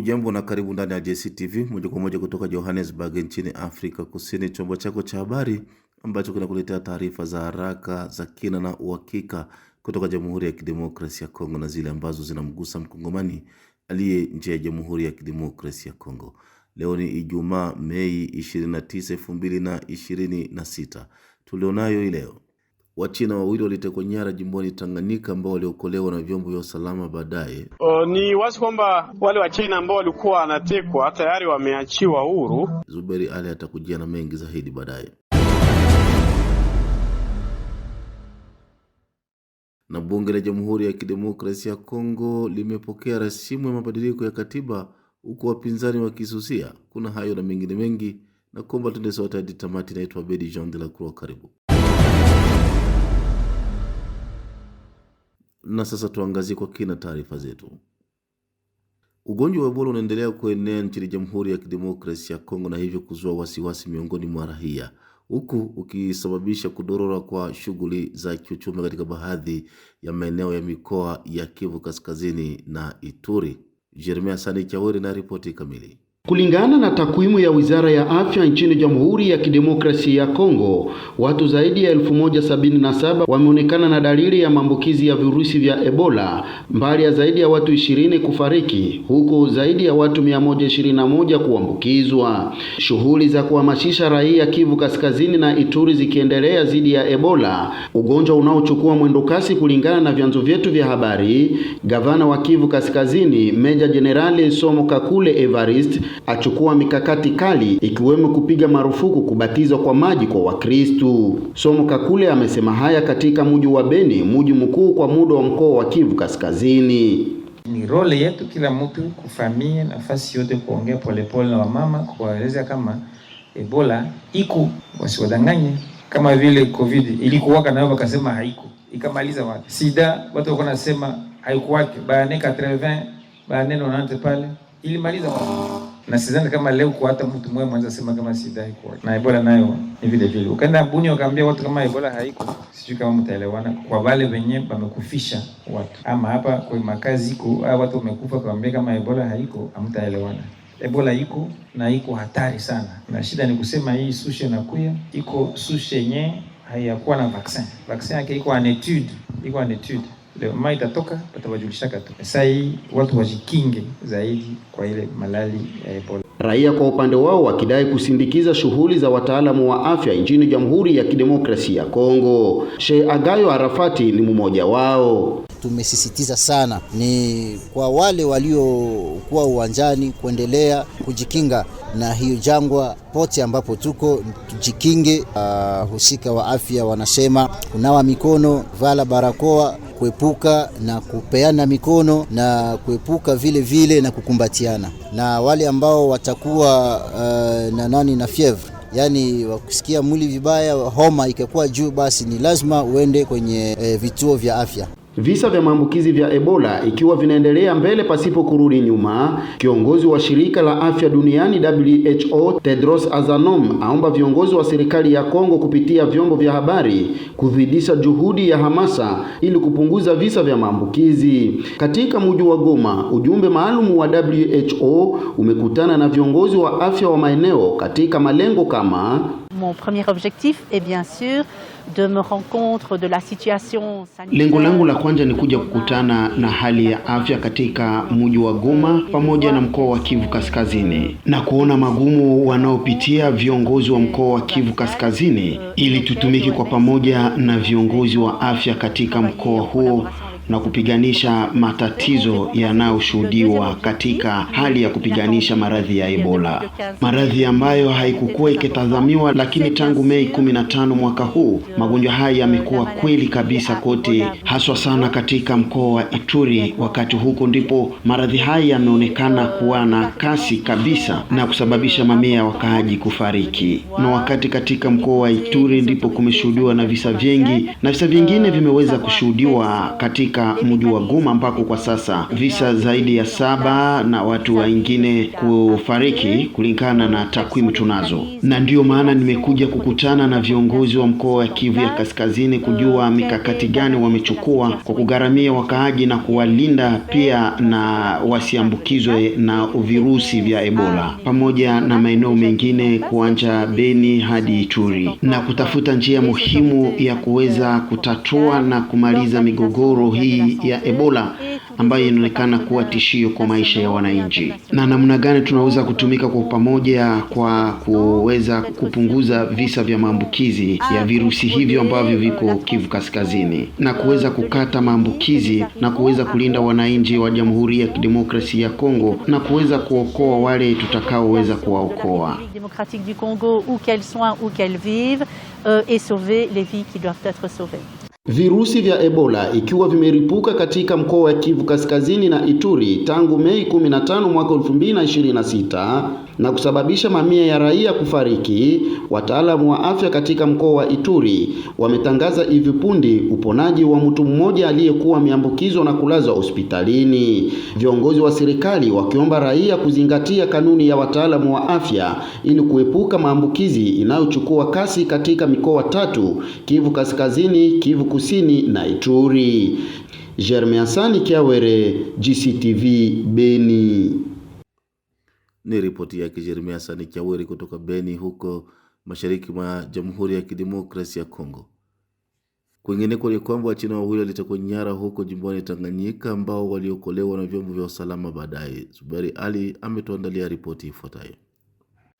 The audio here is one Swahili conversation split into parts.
Jambo na karibu ndani ya JCTV moja kwa moja kutoka Johannesburg nchini Afrika Kusini, chombo chako cha habari ambacho kinakuletea taarifa za haraka, za kina na uhakika kutoka Jamhuri ya Kidemokrasia ya Kongo na zile ambazo zinamgusa mkongomani aliye nje ya Jamhuri ya Kidemokrasia ya Kongo. Leo ni Ijumaa Mei 29, 2026. Tulionayo hii leo: Wachina wawili walitekwa nyara jimboni Tanganyika ambao waliokolewa na vyombo vya usalama baadaye. Ni wazi kwamba wale Wachina ambao walikuwa wanatekwa tayari wameachiwa huru. Zuberi Ali atakujia na mengi zaidi baadaye. Na bunge la Jamhuri ya Kidemokrasia ya Kongo limepokea rasimu ya mabadiliko ya katiba huku wapinzani wakisusia. Kuna hayo na mengine mengi, na kuomba tuende sote hadi tamati. Naitwa Abedi Jean de la Croix, karibu. Na sasa tuangazie kwa kina taarifa zetu. Ugonjwa wa Ebola unaendelea kuenea nchini Jamhuri ya Kidemokrasia ya Kongo na hivyo kuzua wasiwasi miongoni mwa raia, huku ukisababisha kudorora kwa shughuli za kiuchumi katika baadhi ya maeneo ya mikoa ya Kivu Kaskazini na Ituri. Jeremia Sani Chawere na ripoti kamili. Kulingana na takwimu ya Wizara ya Afya nchini Jamhuri ya Kidemokrasia ya Kongo, watu zaidi ya 1077 wameonekana na dalili ya maambukizi ya virusi vya Ebola, mbali ya zaidi ya watu 20 kufariki, huku zaidi ya watu 121 kuambukizwa. Shughuli za kuhamasisha raia Kivu Kaskazini na Ituri zikiendelea dhidi ya Ebola, ugonjwa unaochukua mwendo kasi kulingana na vyanzo vyetu vya habari. Gavana wa Kivu Kaskazini, Meja Jenerali Somo Kakule Evarist, achukua mikakati kali ikiwemo kupiga marufuku kubatizwa kwa maji kwa Wakristu. Somo Kakule amesema haya katika mji wa Beni, mji mkuu kwa muda wa mkoa wa Kivu Kaskazini. Ni role yetu kila mtu kufamia nafasi yote kuongea polepole na wamama, kuwaeleza kama Ebola iko, wasiwadanganye. Kama vile COVID ilikuwa kana wakasema haiko, ikamaliza watu. Sida watu wako nasema haikuwake, baane 80 baane 90 pale ilimaliza watu. Na sidhani kama leo kwa hata mtu mmoja mwanza sema kama sida haiko. Na Ebola nayo ni vile vile. Ukaenda Buni ukaambia watu kama Ebola haiko, sijui kama mtaelewana. Kwa wale wenyewe wamekufisha watu, ama hapa kwa makazi iko watu wamekufa, kaambia kama Ebola haiko, hamtaelewana. Ebola iko na iko hatari sana. Na shida ni kusema hii sushi inakuya, iko sushi yenyewe hayakuwa na vaccine. Vaccine yake iko en étude, Leo mai itatoka watawajulisha tu. Sasa hii watu wajikinge zaidi kwa ile malali ya Ebola. Raia kwa upande wao wakidai kusindikiza shughuli za wataalamu wa afya nchini Jamhuri ya Kidemokrasia ya Kongo. Sheikh Agayo Arafati ni mmoja wao. Tumesisitiza sana ni kwa wale waliokuwa uwanjani kuendelea kujikinga na hiyo jangwa pote ambapo tuko, tujikinge. Husika wa afya wanasema kunawa mikono, vala barakoa, kuepuka na kupeana mikono na kuepuka vile vile na kukumbatiana. Na wale ambao watakuwa na fievre, yani wakusikia mwili vibaya, homa ikakuwa juu, basi ni lazima uende kwenye vituo vya afya. Visa vya maambukizi vya Ebola ikiwa vinaendelea mbele pasipo kurudi nyuma, kiongozi wa shirika la afya duniani WHO Tedros Adhanom aomba viongozi wa serikali ya Kongo kupitia vyombo vya habari kuzidisha juhudi ya hamasa ili kupunguza visa vya maambukizi. Katika mji wa Goma, ujumbe maalum wa WHO umekutana na viongozi wa afya wa maeneo katika malengo kama: Mon premier objectif est bien sûr de me rendre compte de la situation sanitaire. Lengo langu la kwanza ni kuja kukutana na hali ya afya katika mji wa Goma pamoja na mkoa wa Kivu Kaskazini na kuona magumu wanaopitia viongozi wa mkoa wa Kivu Kaskazini ili tutumike kwa pamoja na viongozi wa afya katika mkoa huo na kupiganisha matatizo yanayoshuhudiwa katika hali ya kupiganisha maradhi ya Ebola. Maradhi ambayo haikukuwa ikitazamiwa, lakini tangu Mei 15 mwaka huu magonjwa haya yamekuwa kweli kabisa kote, haswa sana katika mkoa wa Ituri. Wakati huko ndipo maradhi haya yameonekana kuwa na kasi kabisa na kusababisha mamia ya wakaaji kufariki. Na wakati katika mkoa wa Ituri ndipo kumeshuhudiwa na visa vingi, na visa vingine vimeweza kushuhudiwa katika katika mji wa Goma ambako kwa sasa visa zaidi ya 7 na watu wengine kufariki kulingana na takwimu tunazo. Na ndiyo maana nimekuja kukutana na viongozi wa mkoa wa Kivu ya Kaskazini kujua mikakati gani wamechukua kwa kugharamia wakaaji na kuwalinda pia na wasiambukizwe na virusi vya Ebola, pamoja na maeneo mengine kuanja Beni hadi Ituri, na kutafuta njia muhimu ya kuweza kutatua na kumaliza migogoro hii ya Ebola ambayo inaonekana kuwa tishio kwa maisha ya wananchi, na namna gani tunaweza kutumika kwa pamoja kwa kuweza kupunguza visa vya maambukizi ya virusi hivyo ambavyo viko Kivu Kaskazini, na kuweza kukata maambukizi na kuweza kulinda wananchi wa Jamhuri ya Kidemokrasia ya Kongo na kuweza kuokoa wale tutakaoweza kuwaokoa. Démocratique du Congo, où qu'elles soient, où qu'elles vivent, et sauver les vies qui doivent être sauvées. Virusi vya Ebola ikiwa vimeripuka katika mkoa wa Kivu Kaskazini na Ituri tangu Mei 15 mwaka 2026 na kusababisha mamia ya raia kufariki, wataalamu wa afya katika mkoa wa Ituri wametangaza hivi punde uponaji wa mtu mmoja aliyekuwa ameambukizwa na kulazwa hospitalini. Viongozi wa serikali wakiomba raia kuzingatia kanuni ya wataalamu wa afya ili kuepuka maambukizi inayochukua kasi katika mikoa 3: Kivu Kaskazini, Kivu Kusini na Ituri. Jeremy Sani Kiawere, GCTV, Beni. Ni ripoti yake Jeremy Sani Kiawere kutoka Beni huko mashariki mwa Jamhuri ya Kidemokrasia ya Kongo. Kwingineko ni kwamba Wachina wawili walitekwa nyara huko jimboni Tanganyika ambao waliokolewa na vyombo vya usalama baadaye. Zuberi Ali ametuandalia ripoti ifuatayo.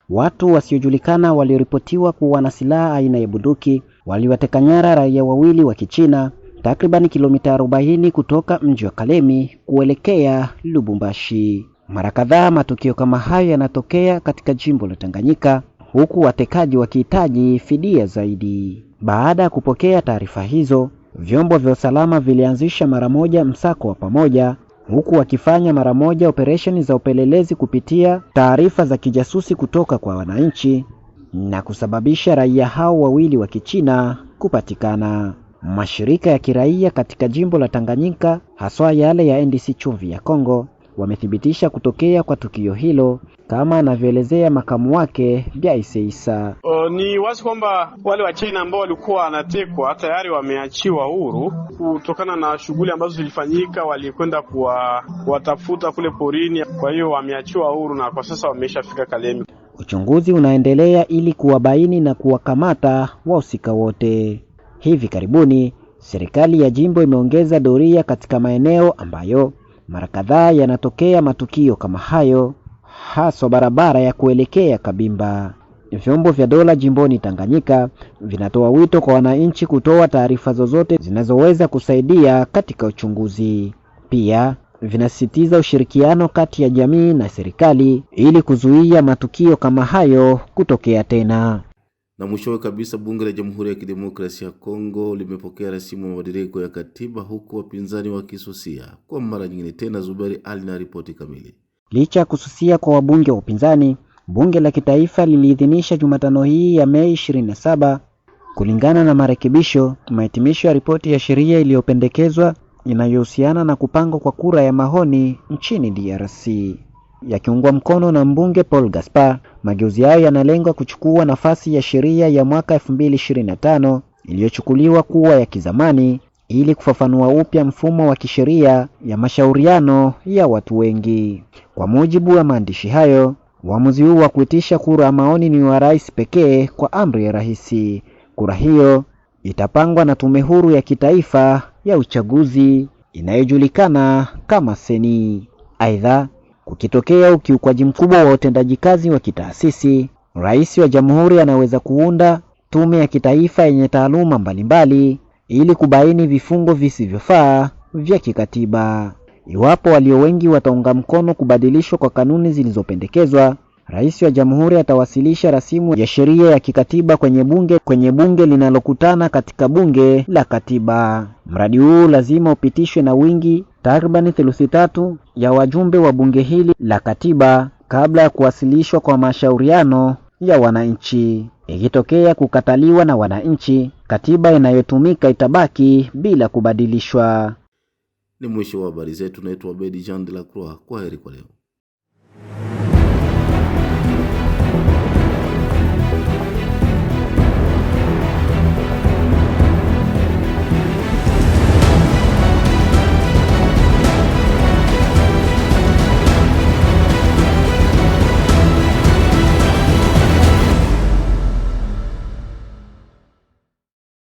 Watu wasiojulikana walioripotiwa kuwa na silaha aina ya bunduki waliwateka nyara raia wawili wa Kichina takriban kilomita 40 kutoka mji wa Kalemi kuelekea Lubumbashi. Mara kadhaa matukio kama hayo yanatokea katika jimbo la Tanganyika, huku watekaji wakihitaji fidia zaidi. Baada ya kupokea taarifa hizo, vyombo vya usalama vilianzisha mara moja msako wa pamoja, huku wakifanya mara moja operesheni za upelelezi kupitia taarifa za kijasusi kutoka kwa wananchi na kusababisha raia hao wawili wa Kichina kupatikana. Mashirika ya kiraia katika jimbo la Tanganyika, haswa yale ya NDC Chumvi ya Kongo, wamethibitisha kutokea kwa tukio hilo, kama anavyoelezea makamu wake Biaise Isa. Ni wazi kwamba wale wa China ambao walikuwa wanatekwa tayari wameachiwa huru kutokana na shughuli ambazo zilifanyika. Walikwenda kuwatafuta kule porini, kwa hiyo wameachiwa huru na kwa sasa wameshafika Kalemi. Uchunguzi unaendelea ili kuwabaini na kuwakamata wahusika wote. Hivi karibuni serikali ya jimbo imeongeza doria katika maeneo ambayo mara kadhaa yanatokea matukio kama hayo, hasa barabara ya kuelekea Kabimba. Vyombo vya dola jimboni Tanganyika vinatoa wito kwa wananchi kutoa taarifa zozote zinazoweza kusaidia katika uchunguzi. Pia vinasisitiza ushirikiano kati ya jamii na serikali ili kuzuia matukio kama hayo kutokea tena. Na mwishowe kabisa, bunge la Jamhuri ya Kidemokrasia ya Kongo limepokea rasimu mabadiliko ya katiba huku wapinzani wakisusia. Kwa mara nyingine tena, Zuberi Ali na ripoti kamili. Licha ya kususia kwa wabunge wa upinzani, bunge la kitaifa liliidhinisha Jumatano hii ya Mei 27 kulingana na marekebisho mahitimisho ya ripoti ya sheria iliyopendekezwa inayohusiana na kupangwa kwa kura ya maoni nchini DRC. Yakiungwa mkono na mbunge Paul Gaspar, mageuzi hayo yanalenga kuchukua nafasi ya sheria ya mwaka 2025 iliyochukuliwa kuwa ya kizamani ili kufafanua upya mfumo wa kisheria ya mashauriano ya watu wengi. Kwa mujibu wa maandishi hayo, uamuzi huu wa kuitisha kura ya maoni ni wa rais pekee kwa amri ya rais. Kura hiyo itapangwa na tume huru ya kitaifa ya uchaguzi inayojulikana kama Seni. Aidha, kukitokea ukiukwaji mkubwa wa utendaji kazi wa kitaasisi, rais wa jamhuri anaweza kuunda tume ya kitaifa yenye taaluma mbalimbali ili kubaini vifungo visivyofaa vya kikatiba. Iwapo walio wengi wataunga mkono kubadilishwa kwa kanuni zilizopendekezwa, rais wa jamhuri atawasilisha rasimu ya sheria ya kikatiba kwenye bunge linalokutana katika bunge la katiba. Mradi huu lazima upitishwe na wingi takriban 3/4 ya wajumbe wa bunge hili la katiba kabla ya kuwasilishwa kwa mashauriano ya wananchi. Ikitokea kukataliwa na wananchi, katiba inayotumika itabaki bila kubadilishwa. Ni mwisho wa habari zetu. Naitwa Abedi Jean de la Croix. Kwaheri kwa leo.